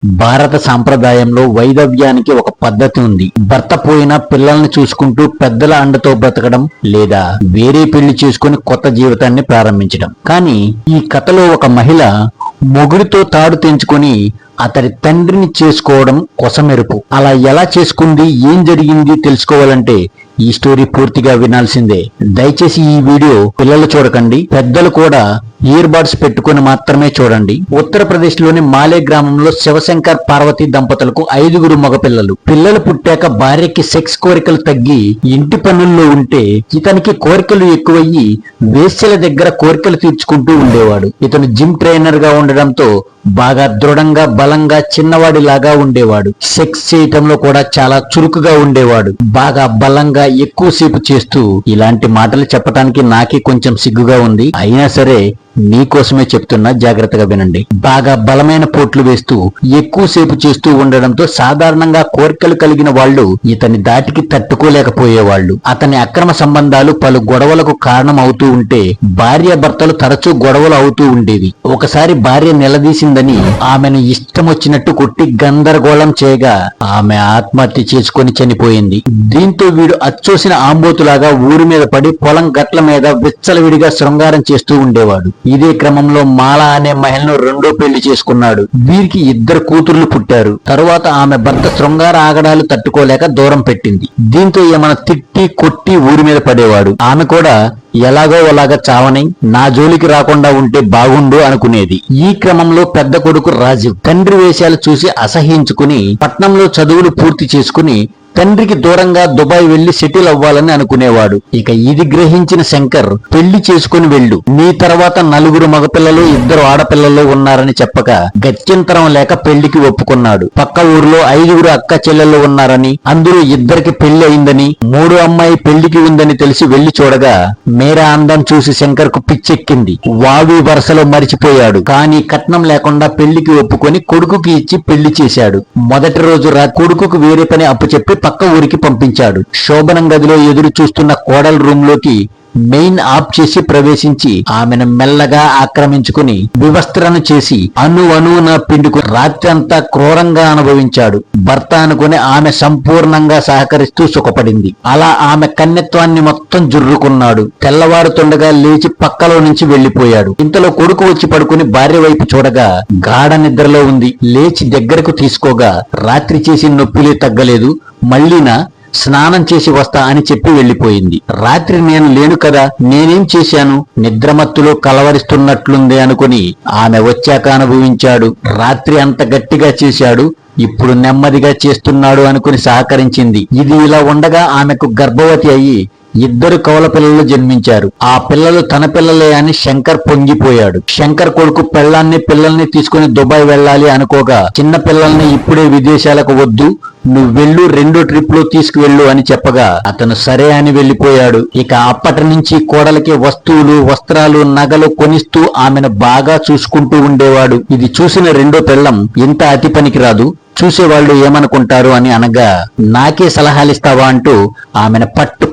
భారత సాంప్రదాయంలో వైదవ్యానికి ఒక పద్ధతి ఉంది. భర్త పోయినా పిల్లల్ని చూసుకుంటూ పెద్దల అండతో బ్రతకడం లేదా వేరే పెళ్లి చేసుకుని కొత్త జీవితాన్ని ప్రారంభించడం. కానీ ఈ కథలో ఒక మహిళ మొగుడితో తాడు తెంచుకొని అతడి తండ్రిని చేసుకోవడం కొసమెరుపు. అలా ఎలా చేసుకుంది, ఏం జరిగింది తెలుసుకోవాలంటే ఈ స్టోరీ పూర్తిగా వినాల్సిందే. దయచేసి ఈ వీడియో పిల్లలు చూడకండి, పెద్దలు కూడా ఇయర్ బడ్స్ పెట్టుకుని మాత్రమే చూడండి. ఉత్తరప్రదేశ్ లోని మాలే గ్రామంలో శివశంకర్ పార్వతి దంపతులకు 5 మగపిల్లలు. పిల్లలు పుట్టాక భార్యకి సెక్స్ కోరికలు తగ్గి ఇంటి పనుల్లో ఉంటే ఇతనికి కోరికలు ఎక్కువయ్యి వేశ్యల దగ్గర కోరికలు తీర్చుకుంటూ ఉండేవాడు. ఇతను జిమ్ ట్రైనర్ గా ఉండడంతో బాగా దృఢంగా బలంగా చిన్నవాడిలాగా ఉండేవాడు. సెక్స్ చేయటంలో కూడా చాలా చురుకుగా ఉండేవాడు. బాగా బలంగా ఎక్కువసేపు చేస్తూ ఇలాంటి మాటలు చెప్పటానికి నాకే కొంచెం సిగ్గుగా ఉంది. అయినా సరే నీకోసమే చెప్తున్నా, జాగ్రత్తగా వినండి. బాగా బలమైన పోట్లు వేస్తూ ఎక్కువసేపు చేస్తూ ఉండడంతో సాధారణంగా కోరికలు కలిగిన వాళ్ళు ఇతని దాటికి తట్టుకోలేకపోయేవాళ్లు. అతని అక్రమ సంబంధాలు పలు గొడవలకు కారణం అవుతూ ఉంటే భార్యాభర్తలు తరచూ గొడవలు అవుతూ ఉండేవి. ఒకసారి భార్య నిలదీసిందని ఆమెను ఇష్టం వచ్చినట్టు కొట్టి గందరగోళం చేయగా ఆమె ఆత్మహత్య చేసుకుని చనిపోయింది. దీంతో వీడు అచ్చోసిన ఆంబోతులాగా ఊరి మీద పడి పొలం గట్ల మీద విచ్చలవిడిగా శృంగారం చేస్తూ ఉండేవాడు. ఇదే క్రమంలో మాల అనే మహిళను రెండో పెళ్లి చేసుకున్నాడు. వీరికి 2 కూతుర్లు పుట్టారు. తరువాత ఆమె భర్త శృంగార ఆగడాలు తట్టుకోలేక దూరం పెట్టింది. దీంతో ఏమైనా తిట్టి కొట్టి ఊరి మీద పడేవాడు. ఆమె కూడా ఎలాగో అలాగా చావని నా జోలికి రాకుండా ఉంటే బాగుండు అనుకునేది. ఈ క్రమంలో పెద్ద కొడుకు రాజీవ్ తండ్రి వేషాలు చూసి అసహ్యించుకుని పట్నంలో చదువులు పూర్తి చేసుకుని తండ్రికి దూరంగా దుబాయ్ వెళ్లి సెటిల్ అవ్వాలని అనుకునేవాడు. ఇక ఇది గ్రహించిన శంకర్ పెళ్లి చేసుకుని వెళ్ళు, నీ తర్వాత 4 మగపిల్లలు 2 ఆడపిల్లలు ఉన్నారని చెప్పక గత్యంతరం లేక పెళ్లికి ఒప్పుకున్నాడు. పక్క ఊర్లో 5 అక్క చెల్లెళ్ళు ఉన్నారని, అందులో 2కి పెళ్లి అయిందని, 3వ అమ్మాయి పెళ్లికి ఉందని తెలిసి వెళ్లి చూడగా మేరా అందం చూసి శంకర్ కు పిచ్చెక్కింది. వావి వరుసలో మరిచిపోయాడు. కానీ కట్నం లేకుండా పెళ్లికి ఒప్పుకొని కొడుకుకి ఇచ్చి పెళ్లి చేశాడు. మొదటి రోజు కొడుకుకు వేరే పని అప్పుచెప్పి పక్క ఊరికి పంపించాడు. శోభనం గదిలో ఎదురు చూస్తున్న కోడల రూమ్ లోకి మెయిన్ ఆఫ్ చేసి ప్రవేశించి ఆమెను మెల్లగా ఆక్రమించుకుని వివస్త్రను చేసి అణువున పిండుకు రాత్రి అంతా క్రూరంగా అనుభవించాడు. భర్త అనుకుని ఆమె సంపూర్ణంగా సహకరిస్తూ సుఖపడింది. అలా ఆమె కన్యత్వాన్ని మొత్తం జుర్రుకున్నాడు. తెల్లవారుతుండగా లేచి పక్కలో నుంచి వెళ్లిపోయాడు. ఇంతలో కొడుకు వచ్చి పడుకుని భార్య వైపు చూడగా గాఢ నిద్రలో ఉంది. లేచి దగ్గరకు తీసుకోగా రాత్రి చేసి నొప్పిలే తగ్గలేదు, మళ్ళీనా స్నానం చేసి వస్తా అని చెప్పి వెళ్లిపోయింది. రాత్రి నేను లేను కదా, నేనేం చేశాను, నిద్రమత్తులో కలవరిస్తున్నట్లుంది అనుకుని ఆమె వచ్చాక అనుభవించాడు. రాత్రి అంత గట్టిగా చేశాడు, ఇప్పుడు నెమ్మదిగా చేస్తున్నాడు అనుకుని సహకరించింది. ఇది ఇలా ఉండగా ఆమెకు గర్భవతి అయ్యి 2 కవల పిల్లలు జన్మించారు. ఆ పిల్లలు తన పిల్లలే అని శంకర్ పొంగిపోయాడు. శంకర్ కొడుకు పిల్లల్ని తీసుకుని దుబాయ్ వెళ్ళాలి అనుకోగా చిన్న పిల్లల్ని ఇప్పుడే విదేశాలకు వద్దు, నువ్వు వెళ్ళు, 2వ ట్రిప్ లో తీసుకువెళ్ళు అని చెప్పగా అతను సరే అని వెళ్లిపోయాడు. ఇక అప్పటి నుంచి కోడలికి వస్తువులు, వస్త్రాలు, నగలు కొనిస్తూ ఆమెను బాగా చూసుకుంటూ ఉండేవాడు. ఇది చూసిన 2వ పిల్లం ఇంత అతి పనికి రాదు, చూసేవాళ్లు ఏమనుకుంటారు అని అనగా నాకే సలహాలిస్తావా అంటూ ఆమెను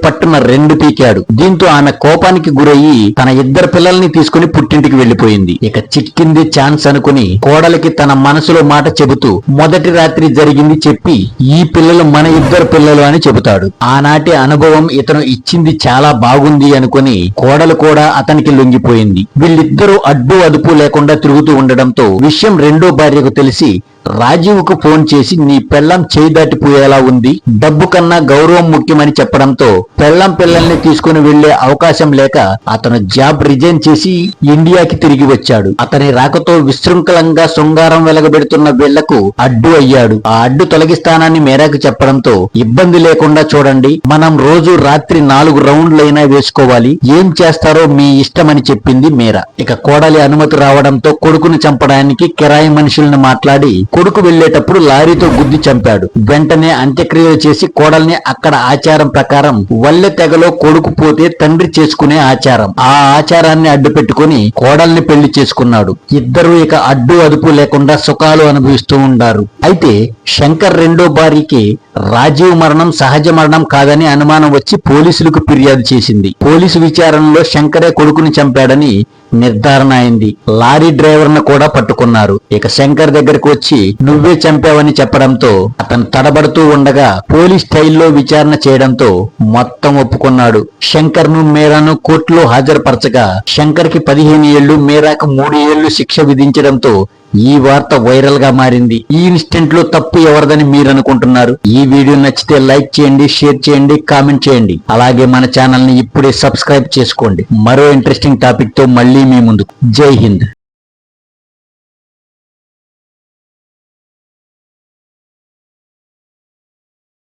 పట్టున 2 పీకాడు. దీంతో ఆమె కోపానికి గురయ్యి తన 2 పిల్లల్ని తీసుకుని పుట్టింటికి వెళ్లిపోయింది. ఇక చిక్కింది ఛాన్స్ అనుకుని కోడలికి తన మనసులో మాట చెబుతూ మొదటి రాత్రి జరిగింది చెప్పి ఈ పిల్లలు మన 2 పిల్లలు అని చెబుతాడు. ఆనాటి అనుభవం ఇతను ఇచ్చింది చాలా బాగుంది అనుకుని కోడలు కూడా అతనికి లొంగిపోయింది. వీళ్ళిద్దరూ అడ్డు అదుపు లేకుండా తిరుగుతూ ఉండడంతో విషయం 2వ భార్యకు తెలిసి రాజీవ్ కు ఫోన్ చేసి నీ పెళ్లం చేయి దాటిపోయేలా ఉంది, డబ్బు కన్నా గౌరవం ముఖ్యమని చెప్పడంతో పెళ్లం పిల్లల్ని తీసుకుని వెళ్లే అవకాశం లేక అతను జాబ్ రిజైన్ చేసి ఇండియాకి తిరిగి వచ్చాడు. అతని రాకతో విశృంఖలంగా శృంగారం వెలగబెడుతున్న వీళ్లకు అడ్డు అయ్యాడు. ఆ అడ్డు తొలగిస్తానని మేరాకు చెప్పడంతో ఇబ్బంది లేకుండా చూడండి, మనం రోజు రాత్రి 4 రౌండ్లైనా వేసుకోవాలి, ఏం చేస్తారో మీ ఇష్టమని చెప్పింది మేరా. ఇక కోడలి అనుమతి రావడంతో కొడుకును చంపడానికి కిరాయి మనుషుల్ని మాట్లాడి కొడుకు వెళ్లేటప్పుడు లారీతో గుద్ది చంపాడు. వెంటనే అంత్యక్రియలు చేసి కోడల్ని అక్కడ ఆచారం ప్రకారం వల్లె తెగలో కొడుకు పోతే తండ్రి చేసుకునే ఆచారం, ఆ ఆచారాన్ని అడ్డు పెట్టుకుని కోడల్ని పెళ్లి చేసుకున్నాడు. ఇద్దరు ఇక అడ్డు అదుపు లేకుండా సుఖాలు అనుభవిస్తూ ఉంటారు. అయితే శంకర్ 2వ భార్యకి రాజీవ్ మరణం సహజ మరణం కాదని అనుమానం వచ్చి పోలీసులకు ఫిర్యాదు చేసింది. పోలీసు విచారణలో శంకరే కొడుకుని చంపాడని నిర్ధారణ అయింది. లారీ డ్రైవర్ ను కూడా పట్టుకున్నారు. ఇక శంకర్ దగ్గరకు వచ్చి నువ్వే చంపావని చెప్పడంతో అతను తడబడుతూ ఉండగా పోలీస్ స్టైల్లో విచారణ చేయడంతో మొత్తం ఒప్పుకున్నాడు. శంకర్ ను మీరాను కోర్టులో హాజరుపరచగా శంకర్ కి 15 ఏళ్లు, మీరాకు 3 ఏళ్లు శిక్ష విధించడంతో ఈ వార్త వైరల్ గా మారింది. ఈ ఇన్సిడెంట్ లో తప్పు ఎవరిదని మీరు అనుకుంటున్నారు? ఈ వీడియో నచ్చితే లైక్ చేయండి, షేర్ చేయండి, కామెంట్ చేయండి. అలాగే మన ఛానల్ ని ఇప్పుడే సబ్స్క్రైబ్ చేసుకోండి. మరో ఇంట్రెస్టింగ్ టాపిక్ తో మళ్ళీ మీ ముందుకు. జై హింద్.